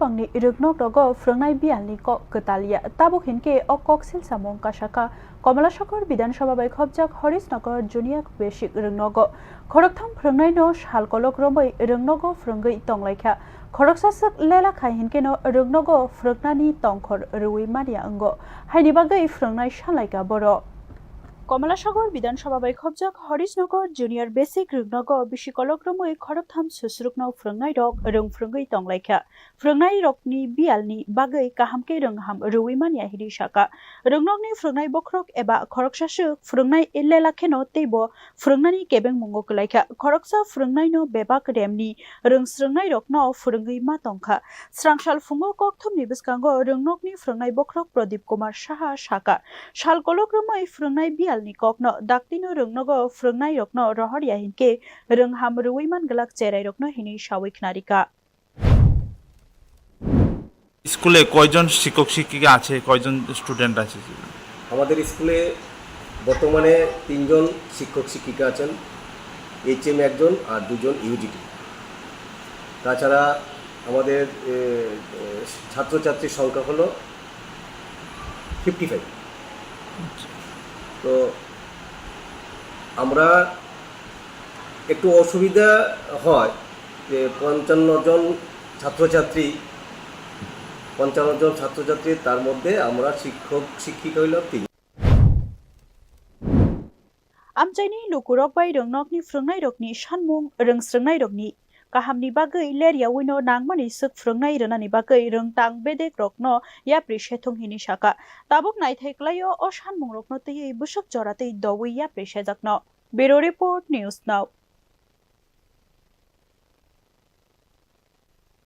pangni iruknok dogo frungnai bialni ko ketalia tabuk hinke okoksil samong kasaka Kamalasakar Biধানসভা Baikhabjak Harisnagar Junior Basic Rungnogo Khoroktham Frungnai no Shalkolok Rombai Rungnogo Frungai Tonglaikha Khoroksasak Lela Khai hinke no Rungnogo Frungnani Tongkhor Rui Mania Ango Haini bagai Frungnai Shalaika Boro Kamalasakar Biধানসভা Baikhabjak Harisnagar Junior Basic Rungnogo Bishikolok Rombai Khoroktham Susrukno Frungnai Rok Rung Frungai Tonglaikha Frungnai Rokni Bialni bagai Kahamke Rungham Rui Mania Hiri Shaka Rungnokni Frungnai Bokrok eba Khoroksasuk Frungnai Illelakheno Teibo Frungnani Kebeng Mungo Kulaikha Khoroksa Frungnai no Bebak Remni Rungsrungnai Rokno Frungai Matongkha Srangshal Fungo Kokthumni Biskango Rungnokni Frungnai Bokrok Pradip Kumar Saha Shaka Shalkolok Romai Frungnai Bialni Kokno Daktino Rungnogo Frungnai Rokno Rohoria Hinke Rungham Ruiman Galak Cherai Rokno Hini Shawik Narika স্কুলে কয়জন শিক্ষক শিক্ষিকা আছে কয়জন student আছে আমাদের স্কুলে বর্তমানে 3 জন শিক্ষক শিক্ষিকা আছেন এইচএম একজন আর 2 জন ইউজিটি তাছাড়া আমাদের ছাত্রছাত্রীর সংখ্যা হলো 55 তো আমরা একটু অসুবিধা হয় যে 55 জন ছাত্রছাত্রী তার মধ্যে আমরা শিক্ষক শিক্ষিকা হইল 3 Amchaini lukurok bai rungnokni frungnai rokni shanmung rungsrungnai rokni kahamni bagai leria wino nangmani suk frungnai rana ni bagai rungtang bedek rokno yapri shethong hini shaka tabuk naithaiklayo o shanmung rokno tei busuk jorate dowi yapri shejakno Bureau Report News Now